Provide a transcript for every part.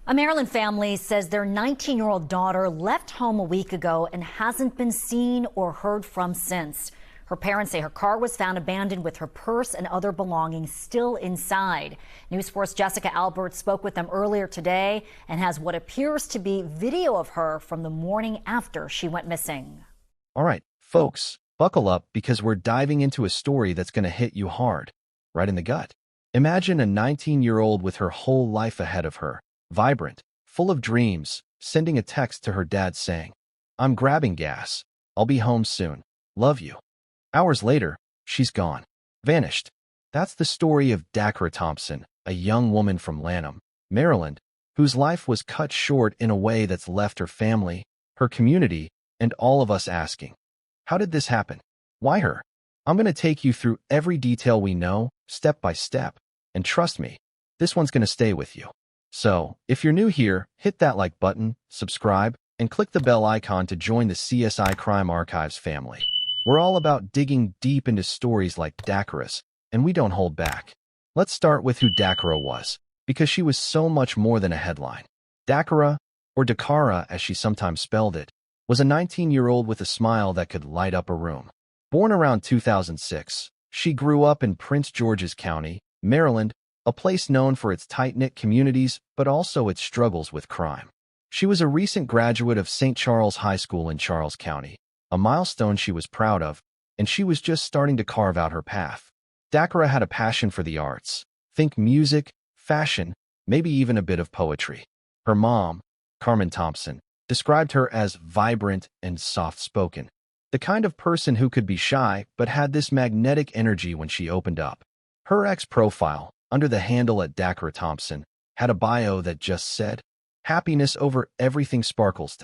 A Maryland family says their 19-year-old daughter left home a week ago and hasn't been seen or heard from since. Her parents say her car was found abandoned with her purse and other belongings still inside. News 4's Jessica Albert spoke with them earlier today and has what appears to be video of her from the morning after she went missing. All right, folks, buckle up because we're diving into a story that's going to hit you hard, right in the gut. Imagine a 19-year-old with her whole life ahead of her. Vibrant, full of dreams, sending a text to her dad saying, "I'm grabbing gas. I'll be home soon. Love you." Hours later, she's gone. Vanished. That's the story of Dacara Thompson, a young woman from Lanham, Maryland, whose life was cut short in a way that's left her family, her community, and all of us asking, how did this happen? Why her? I'm going to take you through every detail we know, step by step, and trust me, this one's going to stay with you. So, if you're new here, hit that like button, subscribe, and click the bell icon to join the CSI Crime Archives family. We're all about digging deep into stories like Dacara's, and we don't hold back. Let's start with who Dacara was, because she was so much more than a headline. Dacara, or Dacara as she sometimes spelled it, was a 19-year-old with a smile that could light up a room. Born around 2006, she grew up in Prince George's County, Maryland, a place known for its tight-knit communities, but also its struggles with crime. She was a recent graduate of St. Charles High School in Charles County, a milestone she was proud of, and she was just starting to carve out her path. Dacara had a passion for the arts. Think music, fashion, maybe even a bit of poetry. Her mom, Carmen Thompson, described her as vibrant and soft-spoken, the kind of person who could be shy but had this magnetic energy when she opened up. Her ex-profile, under the handle at Dacara Thompson, had a bio that just said, "Happiness over everything sparkles."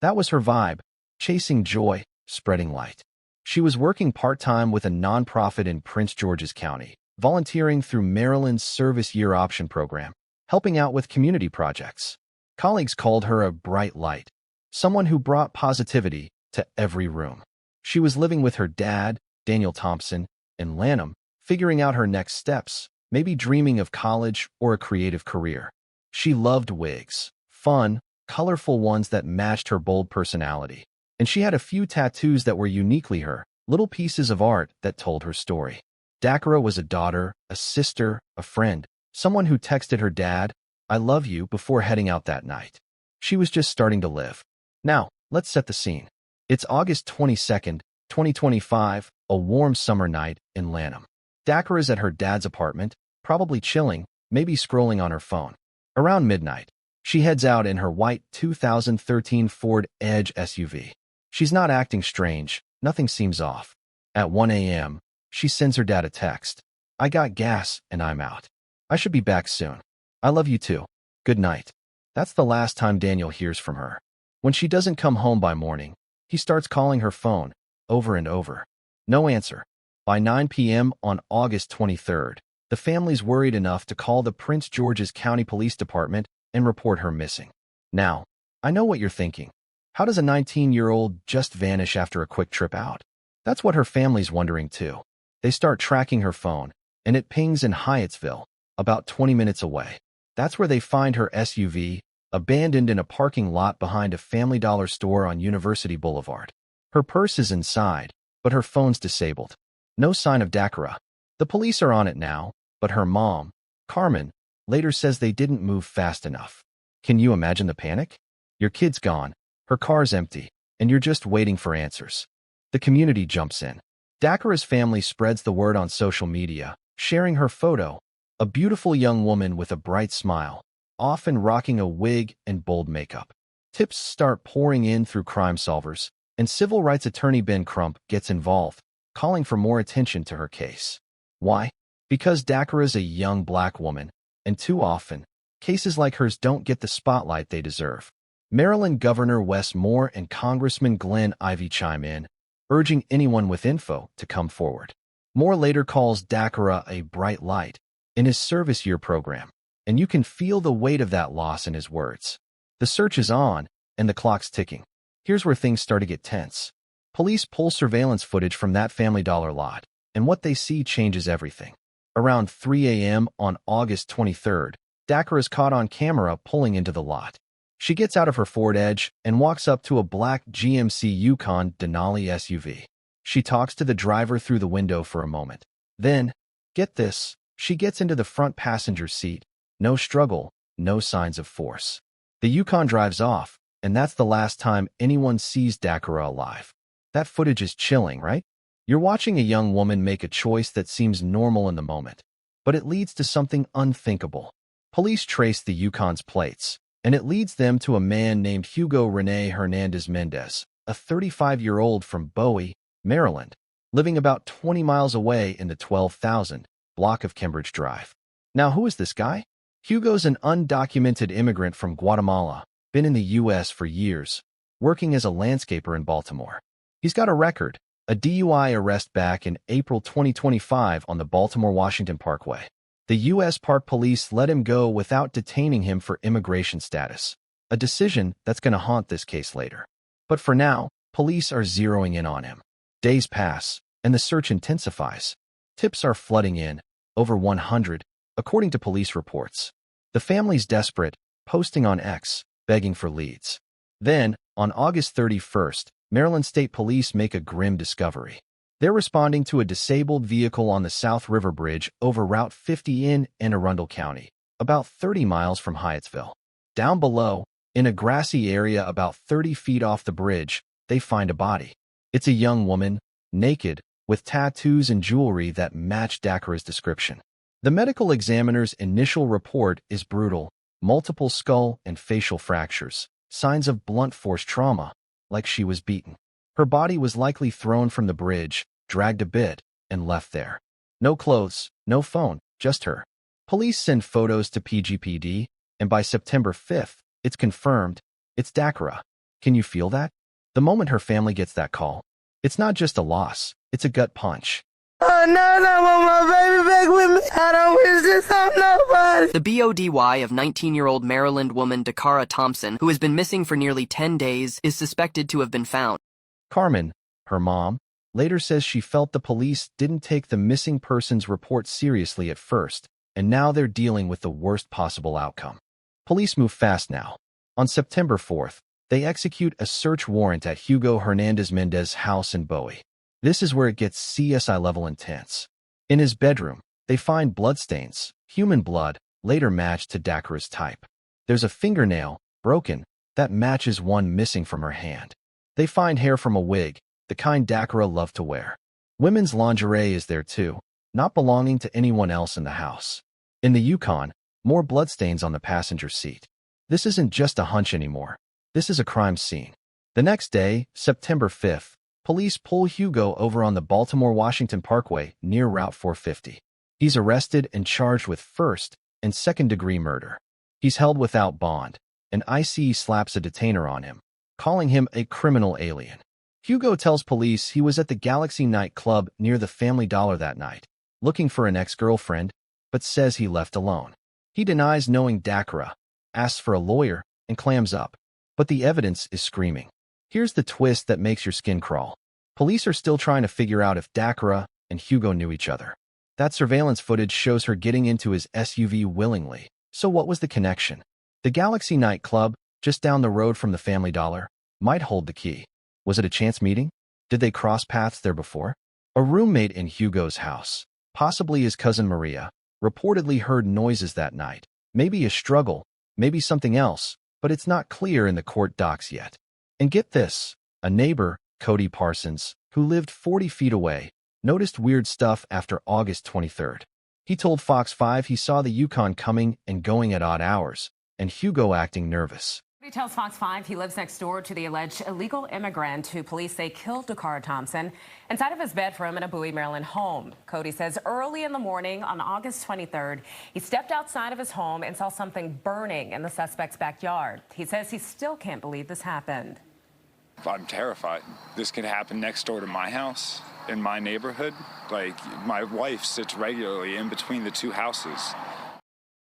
That was her vibe, chasing joy, spreading light. She was working part-time with a nonprofit in Prince George's County, volunteering through Maryland's Service Year Option Program, helping out with community projects. Colleagues called her a bright light, someone who brought positivity to every room. She was living with her dad, Daniel Thompson, in Lanham, figuring out her next steps, maybe dreaming of college or a creative career. She loved wigs, fun, colorful ones that matched her bold personality. And she had a few tattoos that were uniquely her, little pieces of art that told her story. Dacara was a daughter, a sister, a friend, someone who texted her dad, "I love you," before heading out that night. She was just starting to live. Now, let's set the scene. It's August 22nd, 2025, a warm summer night in Lanham. Dacara's at her dad's apartment, probably chilling, maybe scrolling on her phone. Around midnight, she heads out in her white 2013 Ford Edge SUV. She's not acting strange, nothing seems off. At 1 a.m., she sends her dad a text. "I got gas and I'm out. I should be back soon. I love you too. Good night." That's the last time Daniel hears from her. When she doesn't come home by morning, he starts calling her phone, over and over. No answer. By 9 p.m. on August 23rd, the family's worried enough to call the Prince George's County Police Department and report her missing. Now, I know what you're thinking. How does a 19-year-old just vanish after a quick trip out? That's what her family's wondering too. They start tracking her phone, and it pings in Hyattsville, about 20 minutes away. That's where they find her SUV, abandoned in a parking lot behind a Family Dollar store on University Boulevard. Her purse is inside, but her phone's disabled. No sign of Dacara. The police are on it now, but her mom, Carmen, later says they didn't move fast enough. Can you imagine the panic? Your kid's gone, her car's empty, and you're just waiting for answers. The community jumps in. Dacara's family spreads the word on social media, sharing her photo, a beautiful young woman with a bright smile, often rocking a wig and bold makeup. Tips start pouring in through Crime Solvers, and civil rights attorney Ben Crump gets involved, calling for more attention to her case. Why? Because Dacara's a young black woman, and too often, cases like hers don't get the spotlight they deserve. Maryland Governor Wes Moore and Congressman Glenn Ivey chime in, urging anyone with info to come forward. Moore later calls Dacara a bright light in his service year program, and you can feel the weight of that loss in his words. The search is on, and the clock's ticking. Here's where things start to get tense. Police pull surveillance footage from that Family Dollar lot, and what they see changes everything. Around 3 a.m. on August 23rd, Dacara is caught on camera pulling into the lot. She gets out of her Ford Edge and walks up to a black GMC Yukon Denali SUV. She talks to the driver through the window for a moment. Then, get this, she gets into the front passenger seat. No struggle, no signs of force. The Yukon drives off, and that's the last time anyone sees Dacara alive. That footage is chilling, right? You're watching a young woman make a choice that seems normal in the moment, but it leads to something unthinkable. Police trace the Yukon's plates, and it leads them to a man named Hugo Rene Hernandez-Mendez, a 35-year-old from Bowie, Maryland, living about 20 miles away in the 12,000 block of Cambridge Drive. Now, who is this guy? Hugo's an undocumented immigrant from Guatemala, been in the U.S. for years, working as a landscaper in Baltimore. He's got a record, a DUI arrest back in April 2025 on the Baltimore-Washington Parkway. The U.S. Park Police let him go without detaining him for immigration status, a decision that's going to haunt this case later. But for now, police are zeroing in on him. Days pass, and the search intensifies. Tips are flooding in, over 100, according to police reports. The family's desperate, posting on X, begging for leads. Then, on August 31st, Maryland State Police make a grim discovery. They're responding to a disabled vehicle on the South River Bridge over Route 50 in Anne Arundel County, about 30 miles from Hyattsville. Down below, in a grassy area about 30 feet off the bridge, they find a body. It's a young woman, naked, with tattoos and jewelry that match Dacara's description. The medical examiner's initial report is brutal, multiple skull and facial fractures, signs of blunt force trauma, like she was beaten. Her body was likely thrown from the bridge, dragged a bit, and left there. No clothes, no phone, just her. Police send photos to PGPD, and by September 5th, it's confirmed, it's Dacara. Can you feel that? The moment her family gets that call, it's not just a loss, it's a gut punch. Oh no, I want my baby back with me. I don't wish this on nobody. The BODY of 19-year-old Maryland woman Dacara Thompson, who has been missing for nearly 10 days, is suspected to have been found. Carmen, her mom, later says she felt the police didn't take the missing persons report seriously at first, and now they're dealing with the worst possible outcome. Police move fast now. On September 4th, they execute a search warrant at Hugo Hernandez-Mendez house in Bowie. This is where it gets CSI-level intense. In his bedroom, they find bloodstains, human blood, later matched to Dacara's type. There's a fingernail, broken, that matches one missing from her hand. They find hair from a wig, the kind Dacara loved to wear. Women's lingerie is there too, not belonging to anyone else in the house. In the Yukon, more bloodstains on the passenger seat. This isn't just a hunch anymore. This is a crime scene. The next day, September 5th, police pull Hugo over on the Baltimore-Washington Parkway near Route 450. He's arrested and charged with first and second-degree murder. He's held without bond, and ICE slaps a detainer on him, calling him a criminal alien. Hugo tells police he was at the Galaxy nightclub near the Family Dollar that night, looking for an ex-girlfriend, but says he left alone. He denies knowing Dacara, asks for a lawyer, and clams up. But the evidence is screaming. Here's the twist that makes your skin crawl. Police are still trying to figure out if Dacara and Hugo knew each other. That surveillance footage shows her getting into his SUV willingly. So what was the connection? The Galaxy nightclub, just down the road from the Family Dollar, might hold the key. Was it a chance meeting? Did they cross paths there before? A roommate in Hugo's house, possibly his cousin Maria, reportedly heard noises that night. Maybe a struggle, maybe something else, but it's not clear in the court docs yet. And get this, a neighbor, Cody Parsons, who lived 40 feet away, noticed weird stuff after August 23rd. He told Fox 5 he saw the Yukon coming and going at odd hours, and Hugo acting nervous. He tells Fox 5 he lives next door to the alleged illegal immigrant who police say killed Dacara Thompson inside of his bedroom in a Bowie, Maryland home. Cody says early in the morning on August 23rd, he stepped outside of his home and saw something burning in the suspect's backyard. He says he still can't believe this happened. I'm terrified. This could happen next door to my house, in my neighborhood. Like, my wife sits regularly in between the two houses.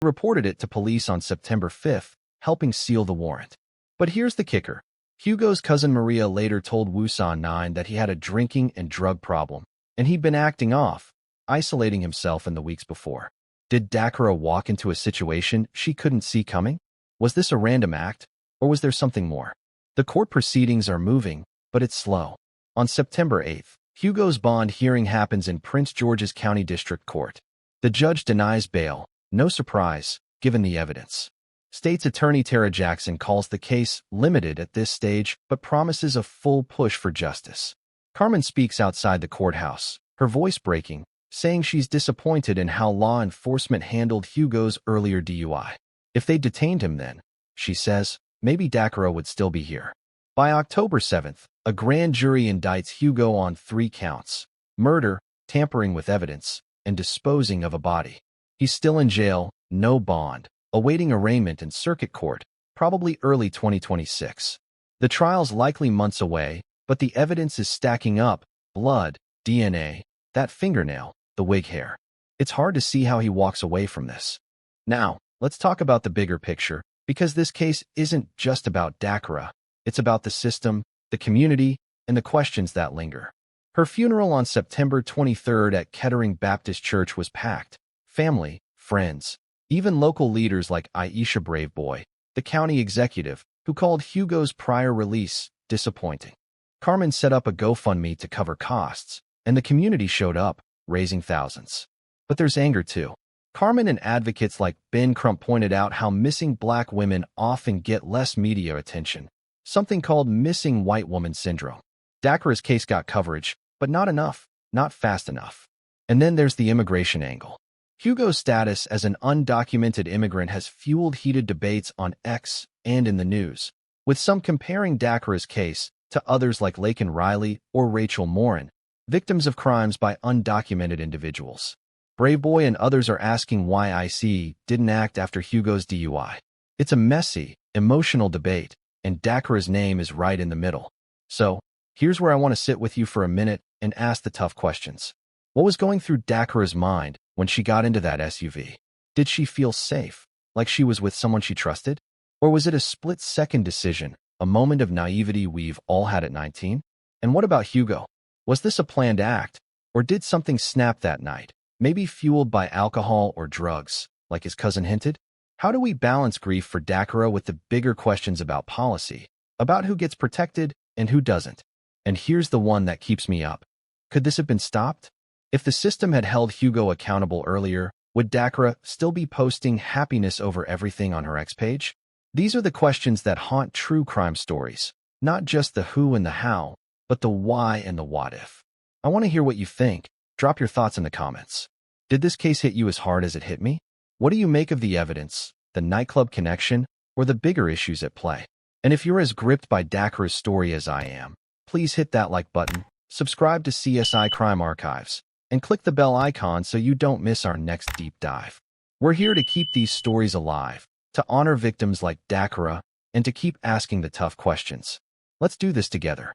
He reported it to police on September 5th, helping seal the warrant. But here's the kicker. Hugo's cousin Maria later told Wusan 9 that he had a drinking and drug problem, and he'd been acting off, isolating himself in the weeks before. Did Dacara walk into a situation she couldn't see coming? Was this a random act, or was there something more? The court proceedings are moving, but it's slow. On September 8th, Hugo's bond hearing happens in Prince George's County District Court. The judge denies bail, no surprise, given the evidence. State's Attorney Tara Jackson calls the case limited at this stage, but promises a full push for justice. Carmen speaks outside the courthouse, her voice breaking, saying she's disappointed in how law enforcement handled Hugo's earlier DUI. If they detained him then, she says, maybe Dacara would still be here. By October 7th, a grand jury indicts Hugo on 3 counts: murder, tampering with evidence, and disposing of a body. He's still in jail, no bond, awaiting arraignment in circuit court, probably early 2026. The trial's likely months away, but the evidence is stacking up: blood, DNA, that fingernail, the wig hair. It's hard to see how he walks away from this. Now, let's talk about the bigger picture, because this case isn't just about Dacara. It's about the system, the community, and the questions that linger. Her funeral on September 23rd at Kettering Baptist Church was packed. Family, friends, even local leaders like Aisha Braveboy, the county executive, who called Hugo's prior release disappointing. Carmen set up a GoFundMe to cover costs, and the community showed up, raising thousands. But there's anger too. Carmen and advocates like Ben Crump pointed out how missing black women often get less media attention, something called missing white woman syndrome. Dacara's case got coverage, but not enough, not fast enough. And then there's the immigration angle. Hugo's status as an undocumented immigrant has fueled heated debates on X and in the news, with some comparing Dacara's case to others like Laken Riley or Rachel Morin, victims of crimes by undocumented individuals. Braveboy and others are asking why IC didn't act after Hugo's DUI. It's a messy, emotional debate, and Dacara's name is right in the middle. So, here's where I want to sit with you for a minute and ask the tough questions. What was going through Dacara's mind when she got into that SUV? Did she feel safe, like she was with someone she trusted? Or was it a split-second decision, a moment of naivety we've all had at 19? And what about Hugo? Was this a planned act, or did something snap that night, maybe fueled by alcohol or drugs, like his cousin hinted? How do we balance grief for Dacara with the bigger questions about policy, about who gets protected and who doesn't? And here's the one that keeps me up. Could this have been stopped? If the system had held Hugo accountable earlier, would Dacara still be posting happiness over everything on her X page? These are the questions that haunt true crime stories, not just the who and the how, but the why and the what if. I want to hear what you think. Drop your thoughts in the comments. Did this case hit you as hard as it hit me? What do you make of the evidence, the nightclub connection, or the bigger issues at play? And if you're as gripped by Dacara's story as I am, please hit that like button, subscribe to CSI Crime Archives, and click the bell icon so you don't miss our next deep dive. We're here to keep these stories alive, to honor victims like Dacara, and to keep asking the tough questions. Let's do this together.